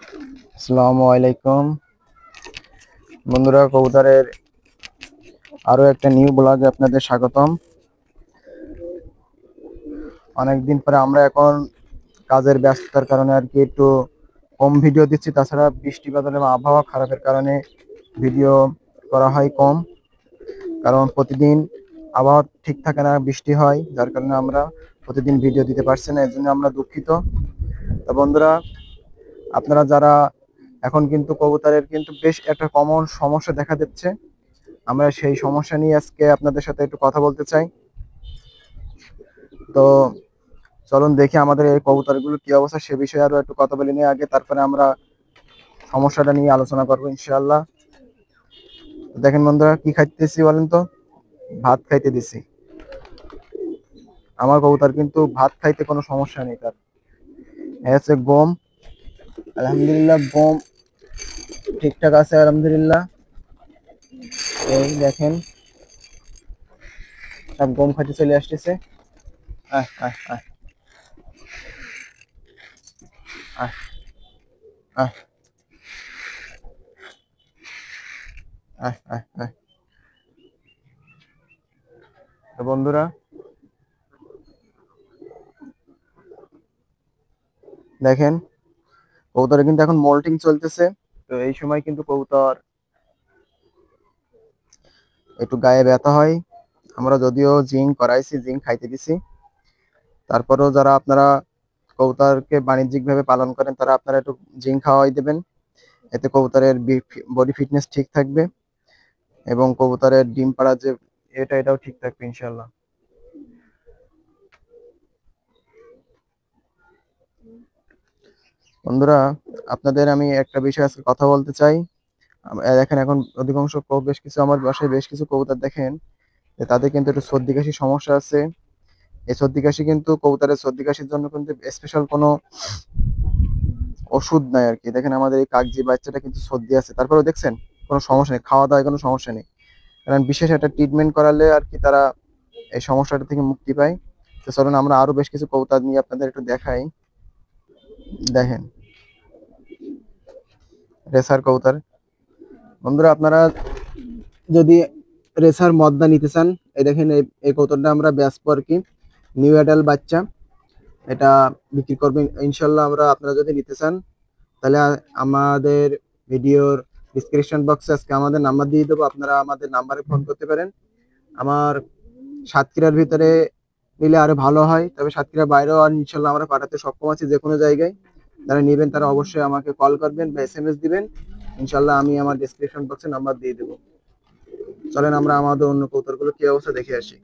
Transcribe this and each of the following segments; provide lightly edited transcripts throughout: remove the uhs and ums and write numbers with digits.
আসসালামু আলাইকুম বন্ধুরা, কবুতরের আরো একটা নিউ ব্লগে আপনাদের স্বাগতম। অনেকদিন পরে আমরা এখন কাজের ব্যস্ততার কারণে আর কি একটু কম ভিডিও দিচ্ছি। তাছাড়া বৃষ্টি বাদল এবং আবহাওয়া খারাপের কারণে ভিডিও করা হয় কম, কারণ প্রতিদিন আবহাওয়া ঠিক থাকে না, বৃষ্টি হয়, যার কারণে আমরা প্রতিদিন ভিডিও দিতে পারছি না। এর জন্য আমরা দুঃখিত। তো বন্ধুরা, আপনারা যারা এখন কিন্তু কবুতরের কিন্তু বেশ একটা কমন সমস্যা দেখা দিচ্ছে, আমরা সেই সমস্যা নিয়ে আজকে আপনাদের সাথে একটু কথা বলতে চাই। তো চলুন দেখি আমাদের এই কবুতরগুলো কি অবস্থা, সে বিষয়ে আরো একটু কথা বলে নিয়ে আগে তারপরে আমরা সমস্যাটা নিয়ে আলোচনা করবো ইনশাআল্লাহ। দেখেন বন্ধুরা, কি খাইতেছি বলেন তো? ভাত খাইতে দিছি। আমার কবুতর কিন্তু ভাত খাইতে কোনো সমস্যা নেই তার। হচ্ছে গম, আলহামদুলিল্লাহ গম ঠিকঠাক আছে আলহামদুলিল্লাহ। এই দেখেন সব গম খাইতে চলে আসতেছে। আহ আহ আহ আহ আহ আহ আহ আহ। তো বন্ধুরা দেখেন, কবুতরে কিন্তু এখন মোল্টিং চলতেছে। তো এই সময় কিন্তু কবুতর একটু গায়ে ব্যথা হয়। আমরা যদিও জিঙ্ক করাইছি, জিঙ্ক খাইতে দিছি, তারপরেও যারা আপনারা কবুতরকে বাণিজ্যিক ভাবে পালন করেন তারা আপনারা একটু জিঙ্ক খাওয়াই দেবেন। এতে কবুতরের বডি ফিটনেস ঠিক থাকবে এবং কবুতরের ডিম পাড়া যে এটাও ঠিক থাকবে ইনশাল্লাহ। বন্ধুরা, আপনাদের আমি একটা বিষয় আজকে কথা বলতে চাই। দেখেন এখন অধিকাংশ বেশ কিছু আমার বাসায় বেশ কিছু কবুতর দেখেন যে তাদের কিন্তু একটু সর্দি কাশির সমস্যা আছে। এই সর্দি কাশি কিন্তু কবুতরের সর্দি কাশির জন্য কিন্তু স্পেশাল কোনো ওষুধ নাই আর কি। দেখেন আমাদের এই কাকজি বাচ্চাটা কিন্তু সর্দি আছে, তারপরেও দেখছেন কোনো সমস্যা নেই, খাওয়া দাওয়ায় কোনো সমস্যা নেই। কারণ বিশেষ একটা ট্রিটমেন্ট করালে আর কি তারা এই সমস্যাটা থেকে মুক্তি পায়। তো চলুন আমরা আরো বেশ কিছু কবুতর নিয়ে আপনাদের একটু দেখাই। দেখেন রেসার কবুতর। বন্ধুরা, আপনারা যদি রেসার মদ্দা নিতে চান, এই দেখেন এই কবুতরটা আমরা বেচবো আর কি, নিউ অ্যাডাল্ট বাচ্চা। এটা বিক্রি করবেন ইনশাল্লাহ। আপনারা যদি নিতে চান তাহলে আমাদের ভিডিওর ডিসক্রিপশন বক্সে আজকে আমাদের নাম্বার দিয়ে দেবো, আপনারা আমাদের নাম্বারে ফোন করতে পারেন। আমার সাতক্ষীরার ভিতরে নিলে আরো ভালো হয়, তবে সাতক্ষীরার বাইরেও আর ইনশাল্লাহ আমরা পাঠাতে সক্ষম আছি যে কোনো জায়গায়। যারা নেবেন তারা অবশ্যই আমাকে কল করবেন বা SMS দিবেন, ইনশাল্লাহ আমি আমার ডিসক্রিপশন বক্সে নাম্বার দিয়ে দেবো। চলেন আমরা আমাদের অন্য কৌতরগুলো কি অবস্থা দেখে আসি।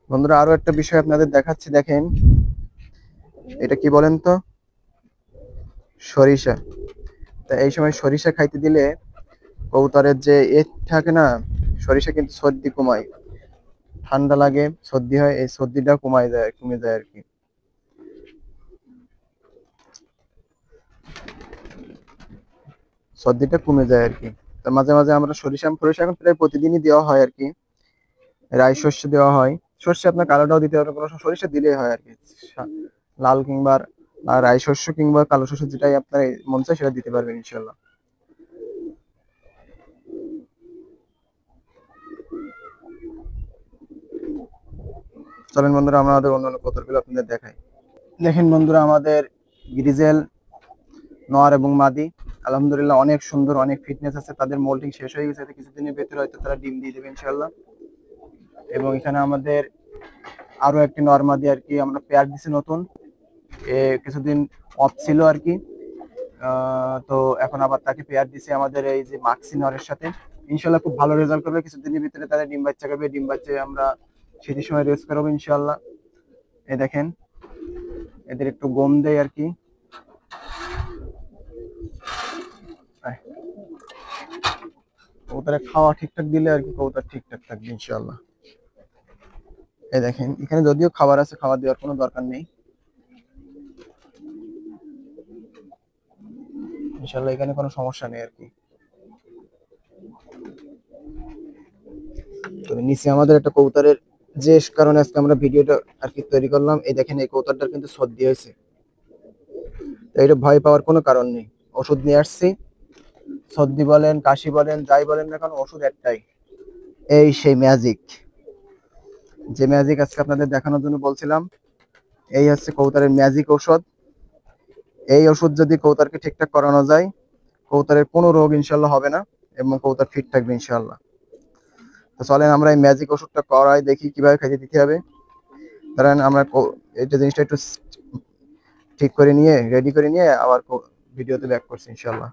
বন্ধুরা, আরো একটা বিষয় আপনাদের দেখাচ্ছি। দেখেন এটা কি বলেন তো? সরিষা। তা এই সময় সরিষা খাইতে দিলে কবুতরের যে থাকে না, সরিষা কিন্তু সর্দি কমায়। ঠান্ডা লাগে, সর্দি হয়, এই সর্দিটা কমে যায় আর কি। সর্দিটা কমে যায় আর কি। তা মাঝে মাঝে আমরা সরিষা এখন প্রায় প্রতিদিনই দেওয়া হয় আর কি। রাই শস্য দেওয়া হয়, সর্ষে আপনার কালোটাও দিতে পারবেন, কোনো সরিষা দিলেই হয় আর কি। লাল কিংবা রাই শস্য কিংবা কালো শস্য যেটাই আপনার মন চায় সেটা দিতে পারবেন ইনশাল্লাহ। চলেন বন্ধুরা আমরা আমাদের অন্যান্য কবুতরগুলো আপনাদের দেখাই। দেখেন বন্ধুরা, আমাদের গ্রিজেল নর এবং মাদি আলহামদুলিল্লাহ অনেক সুন্দর, অনেক ফিটনেস আছে। তাদের মোল্টিং শেষ হয়ে গেছে, কিছুদিনের ভেতরে হয়তো তারা ডিম দিয়ে দেবে ইনশাল্লাহ। এবং এখানে আমাদের আরো একটি নর মাদি আর কি আমরা পেয়ার দিছি নতুন, কিছুদিন অফ ছিল আর কি। তো এখন আবার তাকে পেয়ার দিছি আমাদের এই যে মাক্সি নরের সাথে। ইনশাল্লাহ খুব ভালো রেজাল্ট করবে, কিছুদিনের ভিতরে তাদের ডিম বাচ্চা করবে। ডিম বাচ্চা আমরা শীতের সময় রেস করাবো ইনশাল্লাহ। এই দেখেন এদের একটু গম দেয় আর কি। কবুতরের খাওয়া ঠিকঠাক দিলে আর কি কবুতর ঠিকঠাক থাকবে ইনশাল্লাহ। এই দেখেন এখানে যদিও খাবার আছে, খাবার দেওয়ার কোনো দরকার নেই ইনশাল্লাহ, এখানে কোনো সমস্যা নেই আর কি। তো নিচে আমাদের একটা কবুতরের যে কারণে আজকে আমরা ভিডিওটা আর কি তৈরি করলাম, এই দেখেন এই কবুতরটার কিন্তু সর্দি হয়েছে। তো এটা ভয় পাওয়ার কোনো কারণ নেই। ওষুধ নিয়ে আসছি, সর্দি বলেন কাশি বলেন যাই বলেন না কেন ওষুধ একটাই, এই সেই ম্যাজিক। যে ম্যাজিক আজকে আপনাদের দেখানোর জন্য বলছিলাম, এই হচ্ছে কবুতরের ম্যাজিক ঔষধ। এই ওষুধ যদি কবুতরকে ঠিকঠাক করানো যায়, কবুতরের কোনো রোগ ইনশাল্লাহ হবে না এবং কবুতর ফিট থাকবে ইনশাল্লাহ। তো চলেন আমরা এই ম্যাজিক ওষুধটা করাই দেখি কিভাবে খাইতে দিতে হবে। ধরেন আমরা এটা জিনিসটা একটু ঠিক করে নিয়ে রেডি করে নিয়ে আবার ভিডিওতে ব্যাক করছি ইনশাল্লাহ।